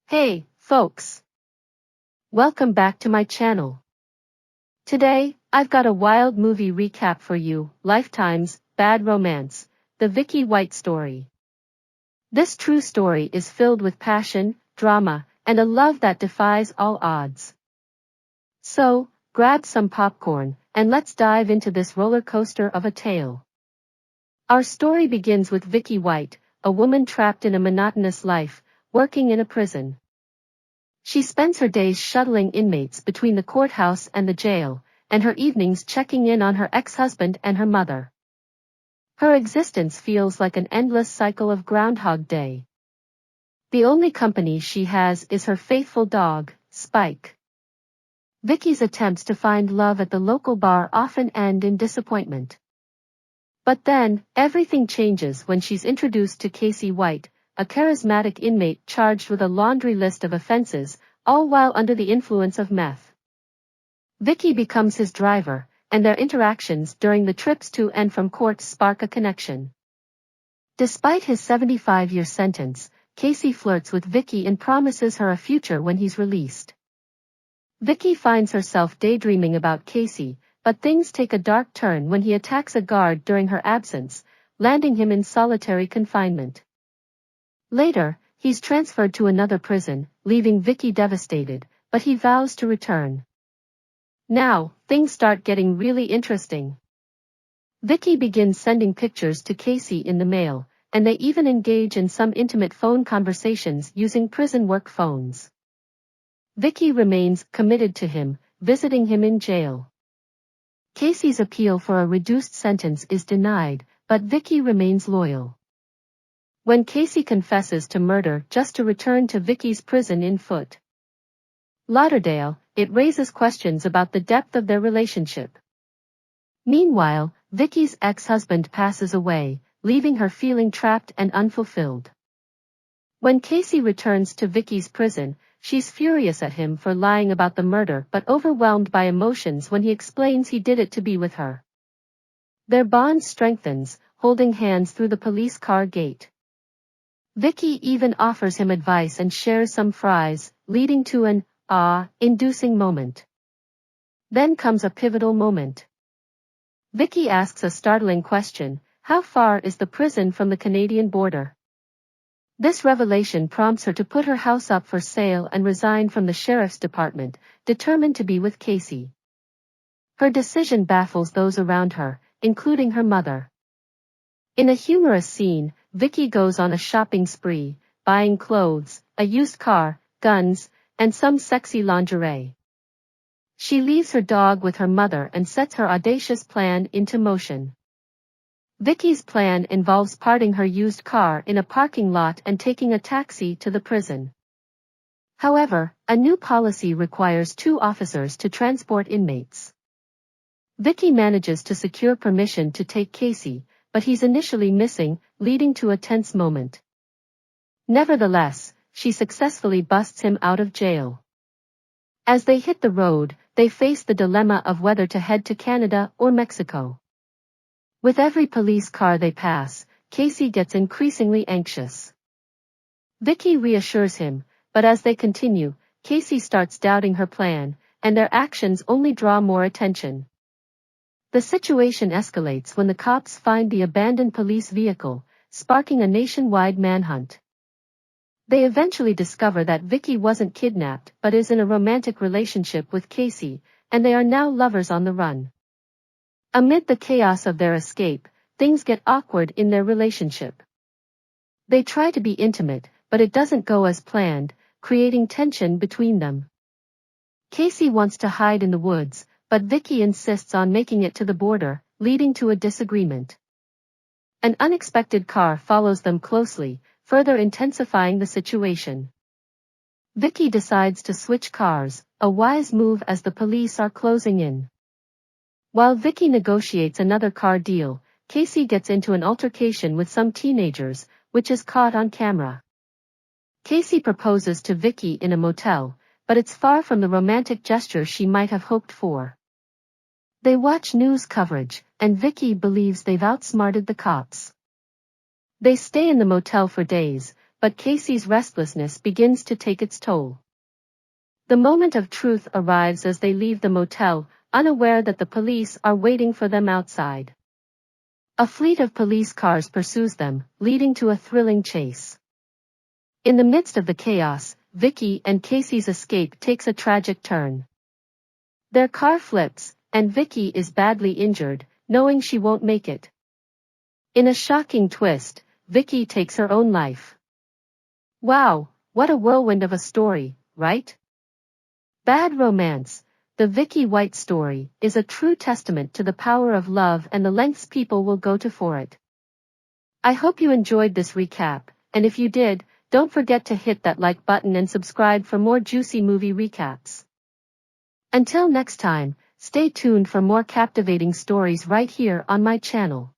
Hey, folks! Welcome back to my channel. Today, I've got a wild movie recap for you, Lifetime's Bad Romance, the Vicky White story. This true story is filled with passion, drama, and a love that defies all odds. So, grab some popcorn, and let's dive into this roller coaster of a tale. Our story begins with Vicky White, a woman trapped in a monotonous life, working in a prison. She spends her days shuttling inmates between the courthouse and the jail, and her evenings checking in on her ex-husband and her mother. Her existence feels like an endless cycle of Groundhog Day. The only company she has is her faithful dog, Spike. Vicky's attempts to find love at the local bar often end in disappointment. But then, everything changes when she's introduced to Casey White, a charismatic inmate charged with a laundry list of offenses, all while under the influence of meth. Vicky becomes his driver, and their interactions during the trips to and from court spark a connection. Despite his 75-year sentence, Casey flirts with Vicky and promises her a future when he's released. Vicky finds herself daydreaming about Casey, but things take a dark turn when he attacks a guard during her absence, landing him in solitary confinement. Later, he's transferred to another prison, leaving Vicky devastated, but he vows to return. Now, things start getting really interesting. Vicky begins sending pictures to Casey in the mail, and they even engage in some intimate phone conversations using prison work phones. Vicky remains committed to him, visiting him in jail. Casey's appeal for a reduced sentence is denied, but Vicky remains loyal. When Casey confesses to murder just to return to Vicky's prison in Fort Lauderdale, it raises questions about the depth of their relationship. Meanwhile, Vicky's ex-husband passes away, leaving her feeling trapped and unfulfilled. When Casey returns to Vicky's prison, she's furious at him for lying about the murder but overwhelmed by emotions when he explains he did it to be with her. Their bond strengthens, holding hands through the police car gate. Vicky even offers him advice and shares some fries, leading to an inducing moment. Then comes a pivotal moment. Vicky asks a startling question: how far is the prison from the Canadian border? This revelation prompts her to put her house up for sale and resign from the sheriff's department, determined to be with Casey. Her decision baffles those around her, including her mother. In a humorous scene, Vicky goes on a shopping spree, buying clothes, a used car, guns, and some sexy lingerie. She leaves her dog with her mother and sets her audacious plan into motion. Vicky's plan involves parking her used car in a parking lot and taking a taxi to the prison. However, a new policy requires 2 officers to transport inmates. Vicky manages to secure permission to take Casey, but he's initially missing, leading to a tense moment. Nevertheless, she successfully busts him out of jail. As they hit the road, they face the dilemma of whether to head to Canada or Mexico. With every police car they pass, Casey gets increasingly anxious. Vicky reassures him, but as they continue, Casey starts doubting her plan, and their actions only draw more attention. The situation escalates when the cops find the abandoned police vehicle, sparking a nationwide manhunt. They eventually discover that Vicky wasn't kidnapped but is in a romantic relationship with Casey, and they are now lovers on the run. Amid the chaos of their escape, things get awkward in their relationship. They try to be intimate, but it doesn't go as planned, creating tension between them. Casey wants to hide in the woods, but Vicky insists on making it to the border, leading to a disagreement. An unexpected car follows them closely, further intensifying the situation. Vicky decides to switch cars, a wise move as the police are closing in. While Vicky negotiates another car deal, Casey gets into an altercation with some teenagers, which is caught on camera. Casey proposes to Vicky in a motel, but it's far from the romantic gesture she might have hoped for. They watch news coverage, and Vicky believes they've outsmarted the cops. They stay in the motel for days, but Casey's restlessness begins to take its toll. The moment of truth arrives as they leave the motel, unaware that the police are waiting for them outside. A fleet of police cars pursues them, leading to a thrilling chase. In the midst of the chaos, Vicky and Casey's escape takes a tragic turn. Their car flips, and Vicky is badly injured, knowing she won't make it. In a shocking twist, Vicky takes her own life. Wow, what a whirlwind of a story, right? Bad Romance, the Vicky White story, is a true testament to the power of love and the lengths people will go to for it. I hope you enjoyed this recap, and if you did, don't forget to hit that like button and subscribe for more juicy movie recaps. Until next time, stay tuned for more captivating stories right here on my channel.